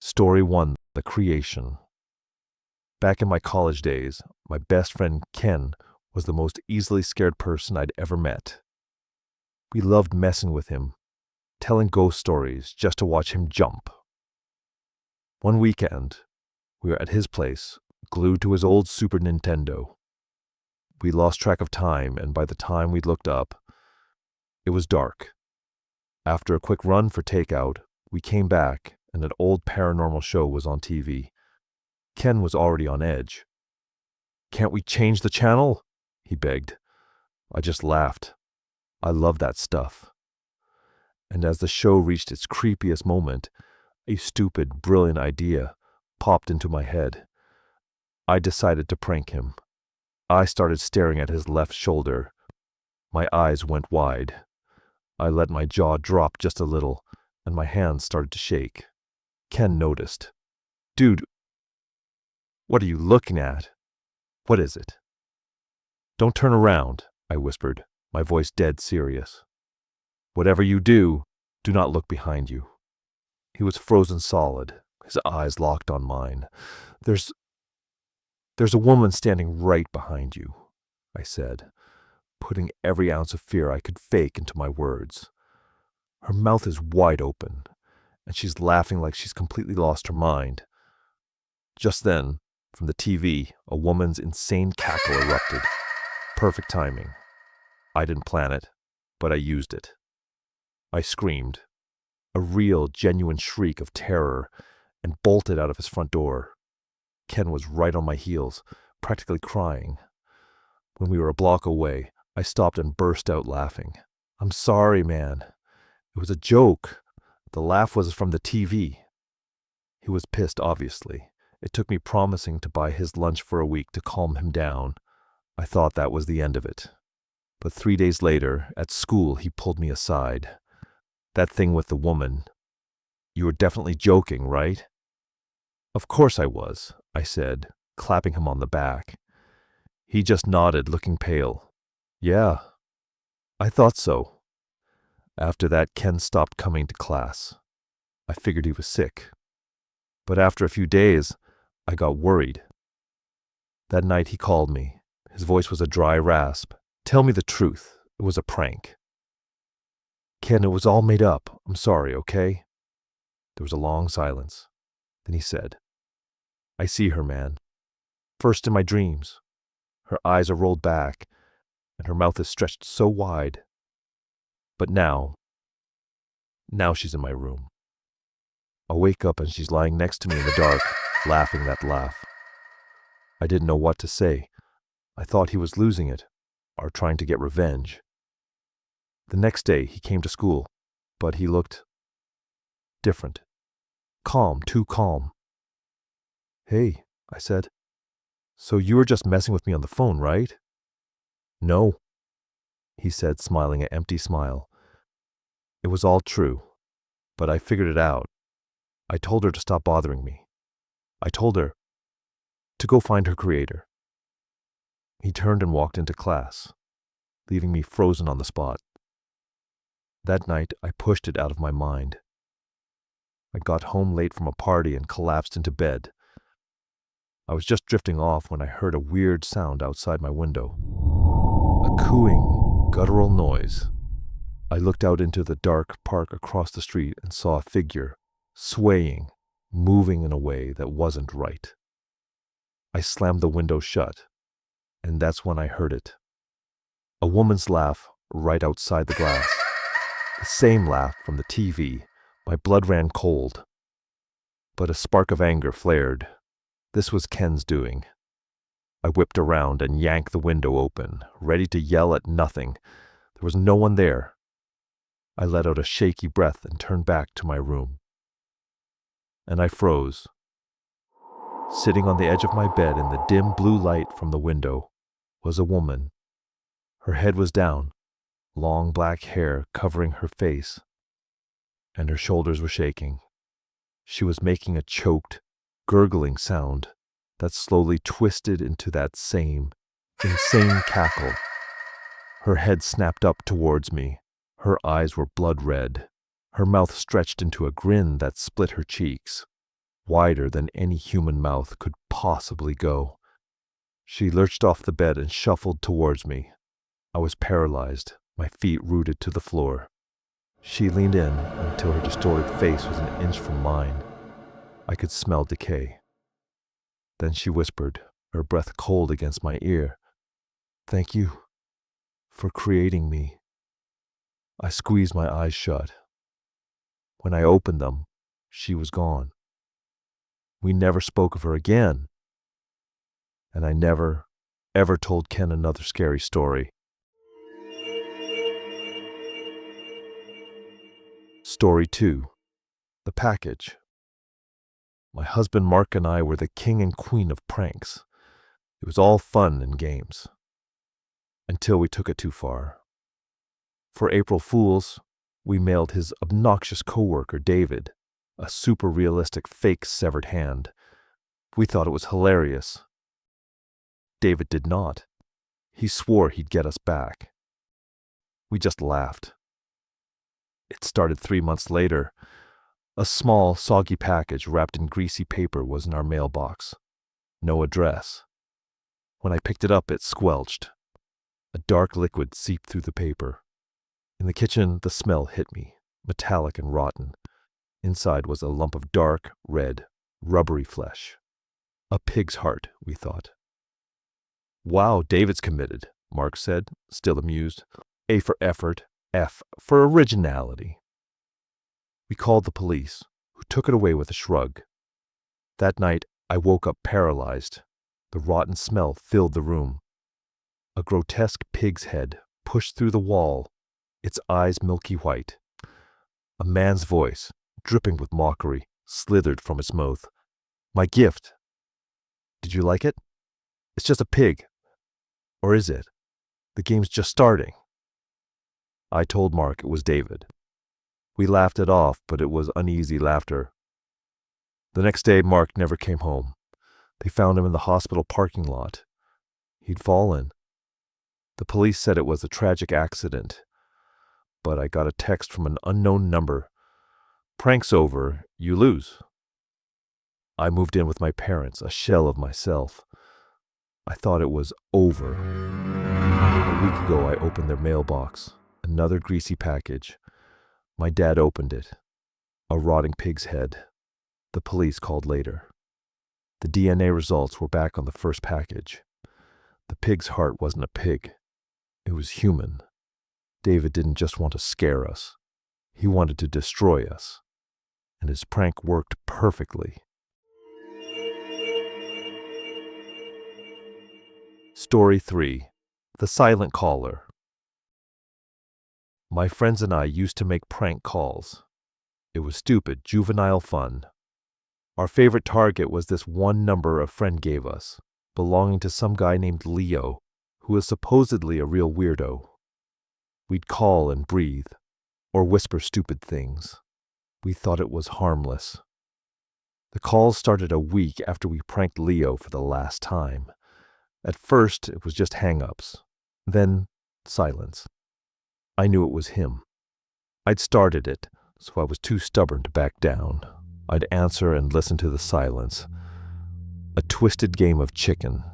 Story 1: The Creation. Back in my college days, my best friend Ken was the most easily scared person I'd ever met. We loved messing with him, telling ghost stories just to watch him jump. One weekend, we were at his place, glued to his old Super Nintendo. We lost track of time, and by the time we'd looked up, it was dark. After a quick run for takeout, we came back, and an old paranormal show was on TV. Ken was already on edge. "Can't we change the channel?" he begged. I just laughed. I love that stuff. And as the show reached its creepiest moment, a stupid, brilliant idea popped into my head. I decided to prank him. I started staring at his left shoulder. My eyes went wide. I let my jaw drop just a little, and my hands started to shake. Ken noticed. "Dude, what are you looking at? What is it?" "Don't turn around," I whispered, my voice dead serious. "Whatever you do, do not look behind you." He was frozen solid, his eyes locked on mine. There's a woman standing right behind you," I said, putting every ounce of fear I could fake into my words. "Her mouth is wide open, and she's laughing like she's completely lost her mind." Just then, from the TV, a woman's insane cackle erupted. Perfect timing. I didn't plan it, but I used it. I screamed, a real, genuine shriek of terror, and bolted out of his front door. Ken was right on my heels, practically crying. When we were a block away, I stopped and burst out laughing. "I'm sorry, man. It was a joke. The laugh was from the TV." He was pissed, obviously. It took me promising to buy his lunch for a week to calm him down. I thought that was the end of it. But 3 days later, at school, he pulled me aside. "That thing with the woman. You were definitely joking, right?" "Of course I was," I said, clapping him on the back. He just nodded, looking pale. "Yeah, I thought so." After that, Ken stopped coming to class. I figured he was sick. But after a few days, I got worried. That night he called me. His voice was a dry rasp. "Tell me the truth. It was a prank." "Ken, it was all made up. I'm sorry, okay?" There was a long silence. Then he said, "I see her, man. First in my dreams. Her eyes are rolled back, and her mouth is stretched so wide. But now she's in my room. I wake up and she's lying next to me in the dark, laughing that laugh." I didn't know what to say. I thought he was losing it, or trying to get revenge. The next day he came to school, but he looked different. Calm, too calm. "Hey," I said. "So you were just messing with me on the phone, right?" "No," he said, smiling an empty smile. "It was all true, but I figured it out. I told her to stop bothering me. I told her to go find her creator." He turned and walked into class, leaving me frozen on the spot. That night, I pushed it out of my mind. I got home late from a party and collapsed into bed. I was just drifting off when I heard a weird sound outside my window. A cooing, guttural noise. I looked out into the dark park across the street and saw a figure, swaying, moving in a way that wasn't right. I slammed the window shut, and that's when I heard it. A woman's laugh right outside the glass. The same laugh from the TV. My blood ran cold. But a spark of anger flared. This was Ken's doing. I whipped around and yanked the window open, ready to yell at nothing. There was no one there. I let out a shaky breath and turned back to my room. And I froze. Sitting on the edge of my bed in the dim blue light from the window was a woman. Her head was down, long black hair covering her face, and her shoulders were shaking. She was making a choked, gurgling sound that slowly twisted into that same insane cackle. Her head snapped up towards me. Her eyes were blood red. Her mouth stretched into a grin that split her cheeks. wider than any human mouth could possibly go. She lurched off the bed and shuffled towards me. I was paralyzed, my feet rooted to the floor. She leaned in until her distorted face was an inch from mine. I could smell decay. Then she whispered, her breath cold against my ear, "Thank you for creating me." I squeezed my eyes shut. When I opened them, she was gone. We never spoke of her again. And I never, ever told Ken another scary story. Story 2. The Package. My husband Mark and I were the king and queen of pranks. It was all fun and games. Until we took it too far. For April Fools, we mailed his obnoxious coworker David a super realistic fake severed hand. We thought it was hilarious. David did not. He swore he'd get us back. We just laughed. It started 3 months later. A small, soggy package wrapped in greasy paper was in our mailbox. No address. When I picked it up, it squelched. A dark liquid seeped through the paper. In the kitchen, the smell hit me, metallic and rotten. Inside was a lump of dark, red, rubbery flesh. A pig's heart, we thought. "Wow, David's committed," Mark said, still amused. A for effort, F for originality. We called the police, who took it away with a shrug. That night, I woke up paralyzed. The rotten smell filled the room. A grotesque pig's head pushed through the wall, its eyes milky white. A man's voice, dripping with mockery, slithered from its mouth. "My gift. Did you like it? It's just a pig. Or is it? The game's just starting." I told Mark it was David. We laughed it off, but it was uneasy laughter. The next day, Mark never came home. They found him in the hospital parking lot. He'd fallen. The police said it was a tragic accident, but I got a text from an unknown number. "Prank's over, you lose." I moved in with my parents, a shell of myself. I thought it was over. A week ago, I opened their mailbox. Another greasy package. My dad opened it. A rotting pig's head. The police called later. The DNA results were back on the first package. The pig's heart wasn't a pig. It was human. David didn't just want to scare us. He wanted to destroy us. And his prank worked perfectly. Story 3. The Silent Caller. My friends and I used to make prank calls. It was stupid, juvenile fun. Our favorite target was this one number a friend gave us, belonging to some guy named Leo, who was supposedly a real weirdo. We'd call and breathe, or whisper stupid things. We thought it was harmless. The calls started a week after we pranked Leo for the last time. At first, it was just hang-ups. Then, silence. I knew it was him. I'd started it, so I was too stubborn to back down. I'd answer and listen to the silence. A twisted game of chicken.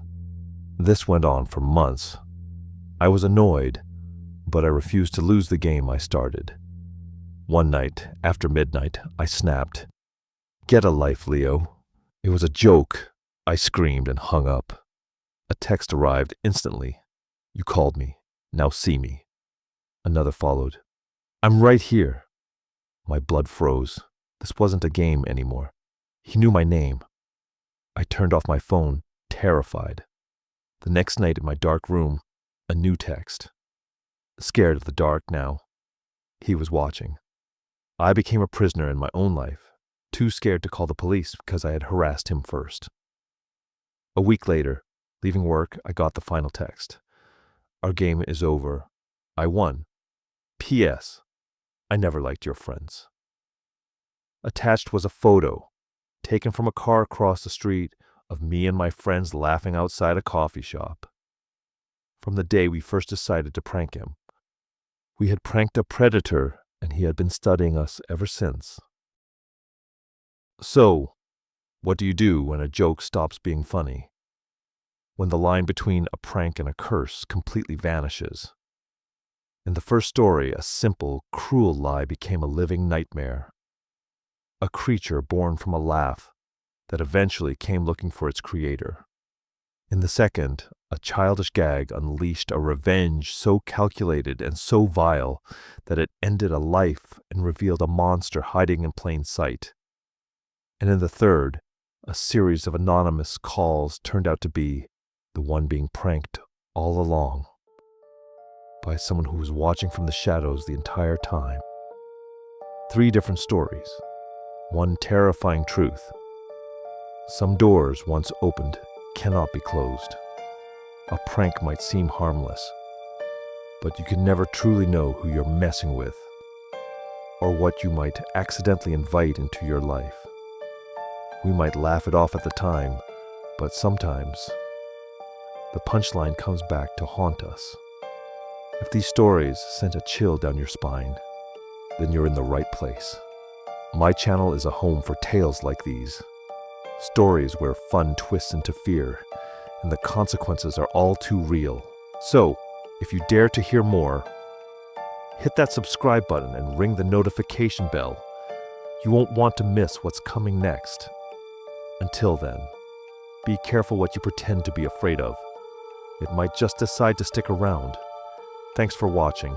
This went on for months. I was annoyed, but I refused to lose the game I started. One night, after midnight, I snapped. "Get a life, Leo." It was a joke, I screamed and hung up. A text arrived instantly. "You called me. Now see me." Another followed. "I'm right here." My blood froze. This wasn't a game anymore. He knew my name. I turned off my phone, terrified. The next night in my dark room, a new text. Scared of the dark now. He was watching. I became a prisoner in my own life, too scared to call the police because I had harassed him first. A week later, leaving work, I got the final text. "Our game is over. I won. P.S. I never liked your friends." Attached was a photo, taken from a car across the street, of me and my friends laughing outside a coffee shop. From the day we first decided to prank him. We had pranked a predator, and he had been studying us ever since. So, What do you do when a joke stops being funny? When the line between a prank and a curse completely vanishes? In the first story, a simple, cruel lie became a living nightmare. A creature born from a laugh that eventually came looking for its creator. In the second, a childish gag unleashed a revenge so calculated and so vile that it ended a life and revealed a monster hiding in plain sight. And in the third, a series of anonymous calls turned out to be the one being pranked all along by someone who was watching from the shadows the entire time. 3 different stories, one terrifying truth. Some doors once opened cannot be closed. A prank might seem harmless, but you can never truly know who you're messing with or what you might accidentally invite into your life. We might laugh it off at the time, but sometimes the punchline comes back to haunt us. If these stories sent a chill down your spine, then you're in the right place. My channel is a home for tales like these. Stories where fun twists into fear and the consequences are all too real. So, if you dare to hear more, hit that subscribe button and ring the notification bell. You won't want to miss what's coming next. Until then, be careful what you pretend to be afraid of. It might just decide to stick around. Thanks for watching.